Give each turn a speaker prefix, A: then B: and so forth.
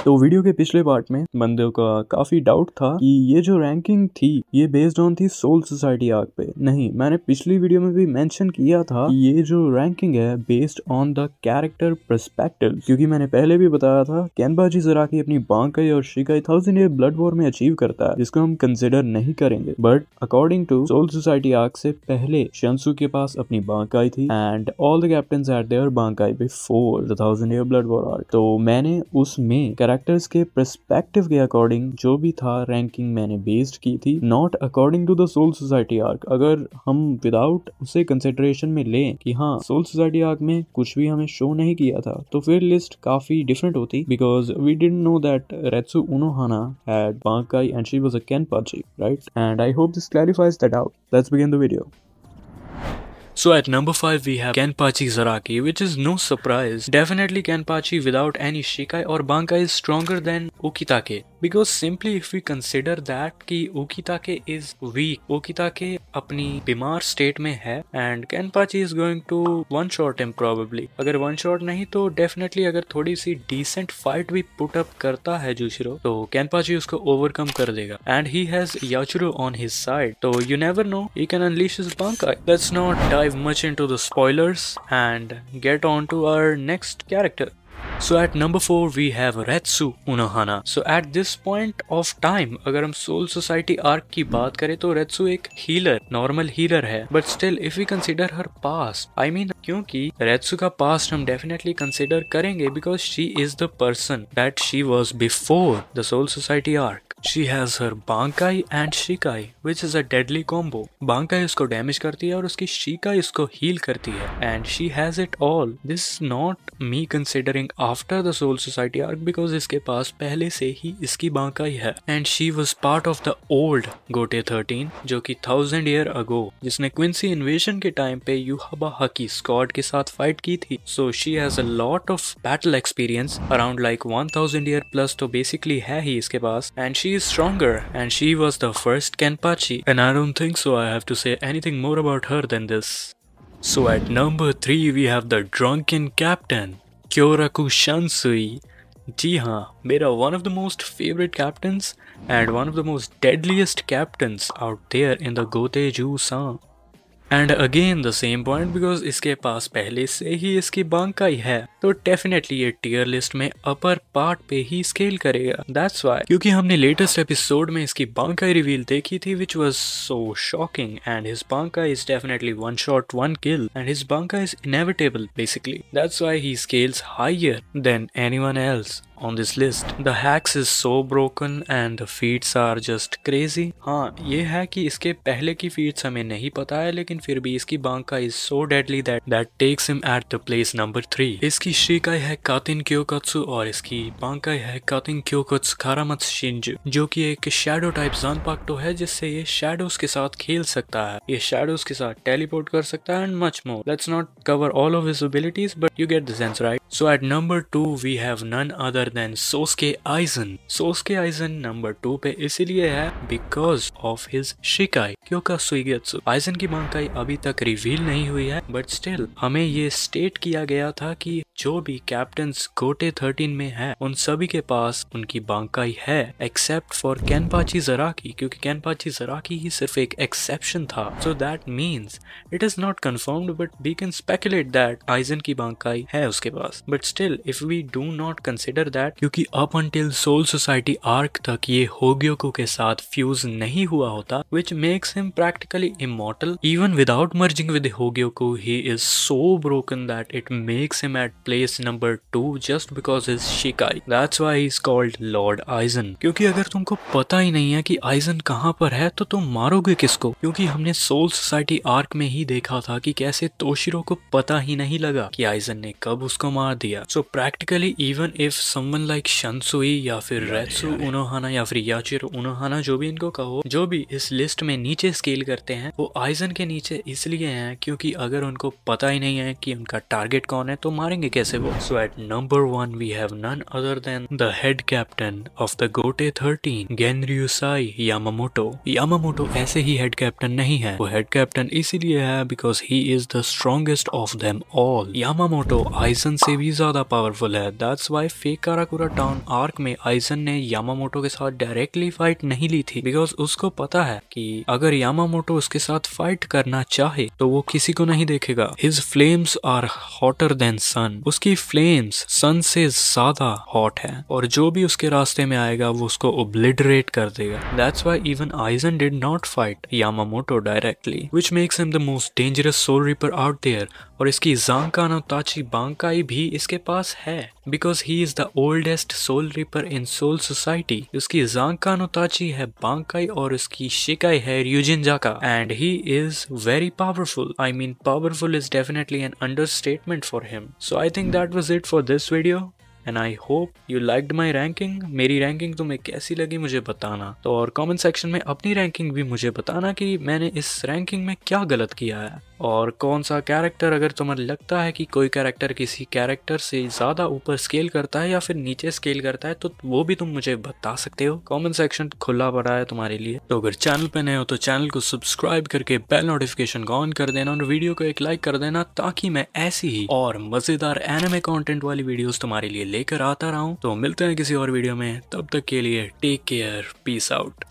A: तो वीडियो के पिछले पार्ट में बंदे का काफी डाउट था कि ये जो रैंकिंग थी ये बेस्ड ऑन थी सोल सोसाइटी आर्क पे। नहीं, मैंने पिछली वीडियो में भी मेंशन किया था कि ये जो रैंकिंग है based on the character perspective, क्योंकि मैंने पहले भी बताया था केनपाची ज़राकी अपनी बांकाई और शिकाई 1000 ईयर ब्लड वॉर में अचीव करता है, जिसको हम कंसिडर नहीं करेंगे। But according to soul society arc से पहले शंसू के पास अपनी बांकाई थी and all the captains had their bankai before the 1000 year blood war arc. तो मैंने उसमें कैरेक्टर्स के पर्सपेक्टिव के अकॉर्डिंग जो भी था रैंकिंग मैंने बेस्ड की थी, not according to the soul society arc. अगर हम विदाउट उसे कंसिडरेशन में लें कि हाँ सोल सोसाइटी आर्क में कुछ भी हमें शो नहीं किया था, तो फिर लिस्ट काफी डिफरेंट होती, because we didn't know that Retsu Unohana had bankai and she was a Kenpachi, right? And I hope this clarifies the doubt. Let's begin the video. So at number 5 we have Kenpachi Zaraki, which is no surprise. Definitely Kenpachi without any Shikai or Bankai is stronger than Ukitake. Because simply if we consider that कि Ukitake is weak, Ukitake अपनी बीमार state में है and Kenpachi is going to one shot him probably. अगर one shot नहीं तो definitely अगर थोड़ी सी decent fight भी put up करता है जुशिरो तो Kenpachi उसको overcome कर देगा and he has Yachiro on his side. तो you never know, he can unleash his Bankai. Let's not dive much into the spoilers and get on to our next character. So at number 4 we have Retsu Unohana. So at this point of time अगर हम soul society arc की बात करें तो Retsu एक healer, normal healer है, but still if we consider her past, I mean क्योंकि Retsu का पास्ट हम डेफिनेटली कंसिडर करेंगे because she is the person that she was before the soul society arc. She has her Bankai and Shikai, which is a deadly combo. Bankai उसको damage करती है और उसकी Shikai उसको heal करती है and she has it all. This is not me considering after the Soul Society arc because इसके पास पहले से ही इसकी Bankai है and she was part of the old Gote 13 जो कि 1000 year ago जिसने क्विंसी इन्वेजन के टाइम पे युहाबा हकी स्क्वाड के साथ फाइट की थी. So she has a lot of battle experience around like 1000 year plus तो basically है ही इसके पास and she is stronger and she was the first Kenpachi and I don't think so I have to say anything more about her than this. So at number 3 we have the drunken captain Kyoraku Shansui. जी हाँ, मेरा one of the most favorite captains and one of the most deadliest captains out there in the Goteju-san. And again the same point because इसके पास पहले से ही इसकी बांकाई है तो definitely ये tier list में अपर पार्ट पे ही स्केल करेगा. दैट्स व्हाई, क्योंकि हमने लेटेस्ट एपिसोड में इसकी बांकाई रिवील देखी थी which was so shocking and his bankai is definitely one shot one kill and his bankai is inevitable basically. That's why he scales higher than anyone else on this list. The hacks is so broken and the feats are just crazy. हाँ, ये है कि इसके पहले की feats हमें नहीं पता है लेकिन फिर भी इसकी Banka is so deadly that takes him at the place number 3. इसकी शिकाई है कातिन क्योकत्सु और इसकी बांकाई है कातिन क्योकत्सु कारामत्सु शिंजु जो कि एक शैडो टाइप जानपाक्टो है जिससे ये शैडोज के साथ खेल सकता है, ये शैडोज के साथ टेलीपोर्ट कर सकता है and much more. Let's not cover all of his abilities but you get the sense, right? So at number 2 we have none other than Sosuke Aizen. Sosuke Aizen number 2 पे इसीलिए है because of his Shikai Kyoka Suigetsu. Aizen की बांकाई अभी तक reveal नहीं हुई है but still हमें ये स्टेट किया गया था कि जो भी कैप्टन्स गोटे 13 में है उन सभी के पास उनकी बांकाई है एक्सेप्ट फॉर केनपाची ज़राकी, क्योंकि केनपाची ज़राकी ही सिर्फ एक एक्सेप्शन था. So that means it is not confirmed but we can speculate that Aizen की बांकाई है उसके पास. But still if we do not consider that, क्योंकि up until soul society arc तक ये होग्योकु के साथ फ्यूज नहीं हुआ होता which makes him practically immortal. Even without merging with Hogyoku he is so broken that it makes him at place number 2 just because his Shikai. That's why he's called Lord Aizen. क्योंकि अगर तुमको पता ही नहीं है कि eigen कहाँ पर है तो तुम मारोगे किसको, क्योंकि हमने सोल सोसाइटी आर्क में ही देखा था कि कैसे तोशिरो को पता ही नहीं लगा कि आइजन ने कब उसको मार दिया. So practically even if someone like Shansui या फिर रेत्सु उनोहाना या फिर याचिरो उनोहाना जो भी इनको कहो, जो भी इस लिस्ट में नीचे स्केल करते हैं वो आइजन के नीचे इसलिए हैं क्योंकि अगर उनको पता ही नहीं है कि उनका टारगेट कौन है तो मारेंगे कैसे वो। So at number 1 we have none other than the head captain of the Gotei 13 गेनर्यूसाई Yamamoto. Yamamoto ऐसे ही हेड कैप्टन नहीं है, वो हेड कैप्टन इसीलिए है because he is the strongest of them all. Yamamoto Aizen से भी ज्यादा पावरफुल है। That's why fake Karakura town arc में आइजन ने यामामोटो के साथ डायरेक्टली फाइट नहीं ली थी, बिकॉज उसको पता है कि अगर यामामोटो उसके साथ फाइट करना चाहे तो वो किसी को नहीं देखेगा। His flames are hotter than sun. उसकी फ्लेम्स सन से ज्यादा हॉट है और जो भी उसके रास्ते में आएगा वो उसको ओब्लिटरेट कर देगा। That's why even Aizen did not fight Yamamoto directly, which makes him the most dangerous soul reaper out there. और इसकी ज़ांका नो ताची बांकाई भी इसके पास है because he is the oldest soul reaper in soul society. उसकी ज़ांका नो ताची है बांकाई और उसकी शिकाई है ryujinjaka and he is very powerful. I mean powerful is definitely an understatement for him. So I think that was it for this video and I hope you liked my ranking. मेरी ranking तुम्हें कैसी लगी मुझे बताना, तो और comment section में अपनी रैंकिंग भी मुझे बताना कि मैंने इस रैंकिंग में क्या गलत किया है और कौन सा कैरेक्टर, अगर तुम्हें लगता है कि कोई कैरेक्टर किसी कैरेक्टर से ज़्यादा ऊपर स्केल करता है या फिर नीचे स्केल करता है, तो वो भी तुम मुझे बता सकते हो। कमेंट सेक्शन खुला पड़ा है तुम्हारे लिए। तो अगर चैनल पे नए हो तो चैनल को सब्सक्राइब करके बेल नोटिफिकेशन को ऑन कर देना और वीडियो को एक लाइक कर देना, ताकि मैं ऐसी ही और मजेदार एनिमे कंटेंट वाली वीडियोस तुम्हारे लिए लेकर आता रहा हूँ। तो मिलते हैं किसी और वीडियो में, तब तक के लिए टेक केयर, पीस आउट।